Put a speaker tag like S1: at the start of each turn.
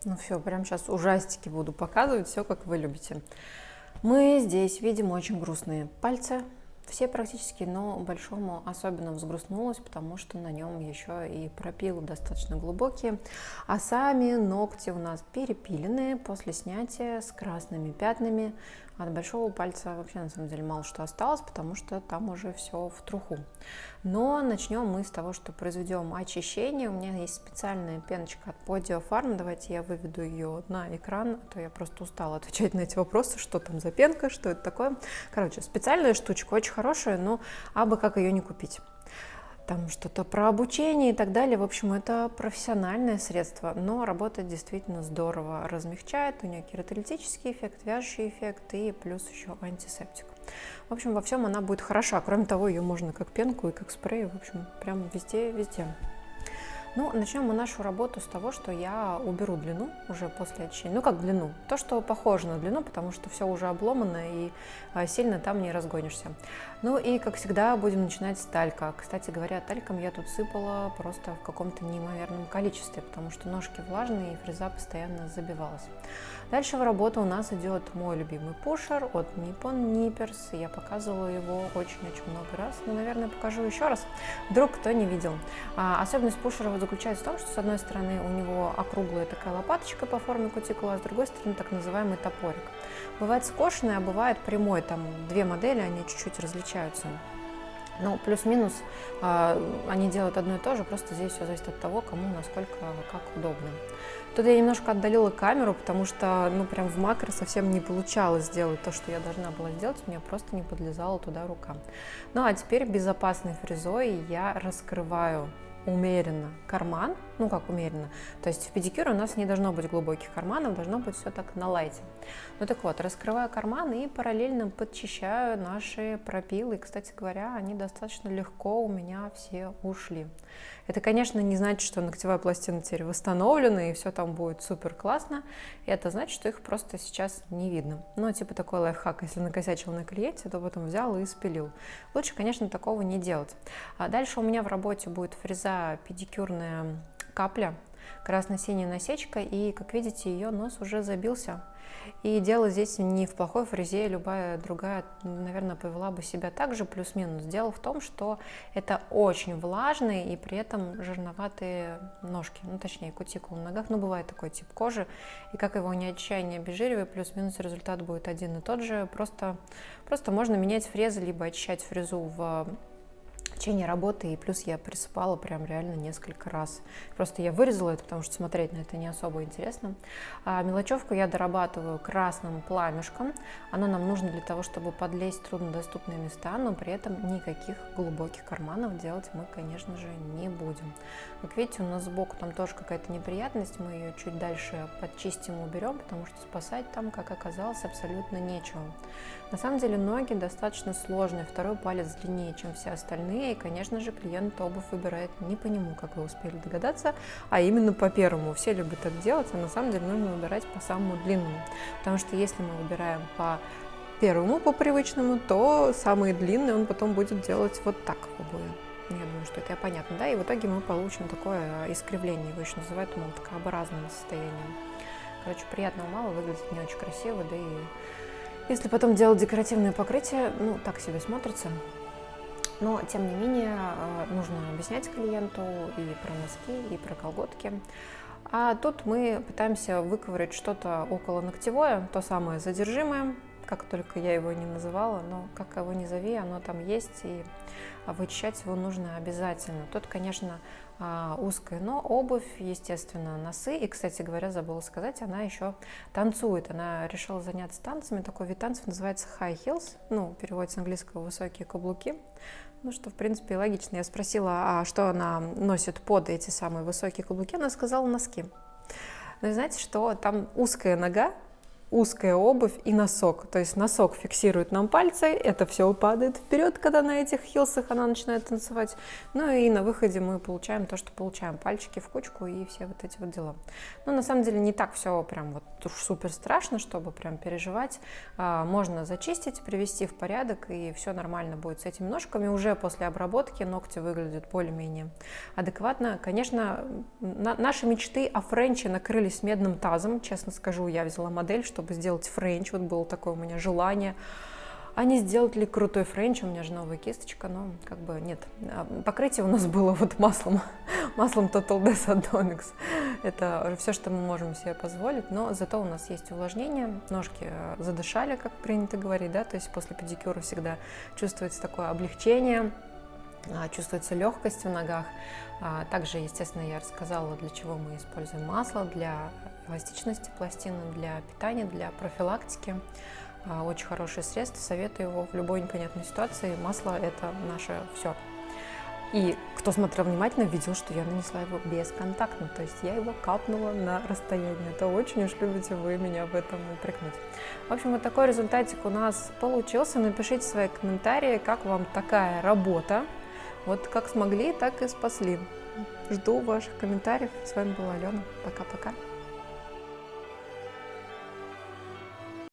S1: Ну все, прямо сейчас ужастики буду показывать, все как вы любите. Мы здесь видим очень грустные пальцы, все практически, но большому особенно взгрустнулось, потому что на нем еще и пропилы достаточно глубокие, а сами ногти у нас перепиленные после снятия с красными пятнами. От большого пальца вообще на самом деле мало что осталось, потому что там уже все в труху. Но начнем мы с того, что произведем очищение. У меня есть специальная пеночка от Podio Farm. Давайте я выведу ее на экран, а то я просто устала отвечать на эти вопросы, что там за пенка, что это такое. Короче, специальная штучка, очень хорошая, но абы как ее не купить. Там что-то про обучение и так далее. В общем, это профессиональное средство, но работает действительно здорово. Размягчает, у нее кератолитический эффект, вяжущий эффект и плюс еще антисептик. В общем, во всем она будет хороша. Кроме того, ее можно как пенку и как спрей, в общем, прям везде. Ну, начнем мы нашу работу с того, что я уберу длину уже после очищения. Ну, как длину? То, что похоже на длину, потому что все уже обломано и сильно там не разгонишься. Ну и, как всегда, будем начинать с талька. Кстати говоря, тальком я тут сыпала просто в каком-то неимоверном количестве, потому что ножки влажные и фреза постоянно забивалась. Дальше в работу у нас идет мой любимый пушер от Nippon Nippers. Я показывала его очень-очень много раз, но, наверное, покажу еще раз, вдруг кто не видел. Особенность пушера заключается в том, что с одной стороны у него округлая такая лопаточка по форме кутикулы, а с другой стороны так называемый топорик. Бывает скошенный, а бывает прямой, там две модели, они чуть-чуть различаются. Ну, плюс-минус они делают одно и то же, просто здесь все зависит от того, кому, насколько, как удобно. Тут я немножко отдалила камеру, потому что, ну, прям в макро совсем не получалось сделать то, что я должна была сделать, у меня просто не подлезала туда рука. Ну, а теперь безопасной фрезой я раскрываю умеренно карман, ну как умеренно, то есть в педикюре у нас не должно быть глубоких карманов, должно быть все так на лайте. Ну так вот, раскрываю карман и параллельно подчищаю наши пропилы. И, кстати говоря, они достаточно легко у меня все ушли. Это, конечно, не значит, что ногтевая пластина теперь восстановлена и все там будет супер классно. И это значит, что их просто сейчас не видно. Ну, типа такой лайфхак, если накосячил на клиенте, то потом взял и спилил. Лучше, конечно, такого не делать. А дальше у меня в работе будет фреза педикюрная капля, красно-синяя насечка, и, как видите, ее нос уже забился. И дело здесь не в плохой фрезе, любая другая, наверное, повела бы себя так же, плюс-минус. Дело в том, что это очень влажные и при этом жирноватые ножки, ну, точнее, кутикулы на ногах. Ну, бывает такой тип кожи, и как его не очищай, не обезжиривай, плюс-минус результат будет один и тот же. Просто можно менять фрезы, либо очищать фрезу в течение работы, и плюс я присыпала прям реально несколько раз. Просто я вырезала это, потому что смотреть на это не особо интересно. Мелочевку я дорабатываю красным пламешком. Оно нам нужно для того, чтобы подлезть в труднодоступные места, но при этом никаких глубоких карманов делать мы, конечно же, не будем. Как видите, у нас сбоку там тоже какая-то неприятность, мы ее чуть дальше подчистим и уберем, потому что спасать там, как оказалось, абсолютно нечего. На самом деле ноги достаточно сложные, второй палец длиннее, чем все остальные, и, конечно же, клиент обувь выбирает не по нему, как вы успели догадаться, а именно по первому. Все любят так делать, а на самом деле нужно выбирать по самому длинному, потому что если мы выбираем по первому, по привычному, то самый длинный он потом будет делать вот так в обуви. Я думаю, что это понятно, да, и в итоге мы получим такое искривление, его еще называют молоткообразным состоянием. Короче, приятного мало, выглядит не очень красиво, да и если потом делать декоративное покрытие, ну, так себе смотрится. Но, тем не менее, нужно объяснять клиенту и про носки, и про колготки. А тут мы пытаемся выковырять что-то около ногтевое, то самое задержимое, как только я его не называла, но как его ни зови, оно там есть, и вычищать его нужно обязательно. Тут, конечно, узкая, но обувь, естественно, носы. И, кстати говоря, забыла сказать, она еще танцует. Она решила заняться танцами. Такой вид танцев называется high heels. Ну, переводится с английского «высокие каблуки». Ну, что, в принципе, логично. Я спросила, а что она носит под эти самые высокие каблуки. Она сказала носки. Но знаете, что там узкая нога, узкая обувь и носок. То есть носок фиксирует нам пальцы, это все падает вперед, когда на этих хилсах она начинает танцевать. Ну и на выходе мы получаем то, что получаем. Пальчики в кучку и все вот эти вот дела. Но на самом деле не так все прям вот уж супер страшно, чтобы прям переживать. Можно зачистить, привести в порядок, и все нормально будет с этими ножками. Уже после обработки ногти выглядят более-менее адекватно. Конечно, наши мечты о френче накрылись медным тазом. Честно скажу, я взяла модель, чтобы сделать френч. Вот было такое у меня желание. А не сделать ли крутой френч? У меня же новая кисточка, но как бы нет. Покрытие у нас было вот маслом Total Des Adomix. Это все, что мы можем себе позволить, но зато у нас есть увлажнение. Ножки задышали, как принято говорить, да, то есть после педикюра всегда чувствуется такое облегчение, чувствуется легкость в ногах. Также, естественно, я рассказала, для чего мы используем масло, для эластичности пластины, для питания, для профилактики. Очень хорошее средство, советую его в любой непонятной ситуации. Масло – это наше все. И кто смотрел внимательно, видел, что я нанесла его бесконтактно, то есть я его капнула на расстоянии. Это очень уж любите вы меня в этом упрекнуть. В общем, вот такой результатик у нас получился. Напишите свои комментарии, как вам такая работа. Вот как смогли, так и спасли. Жду ваших комментариев. С вами была Алена. Пока-пока.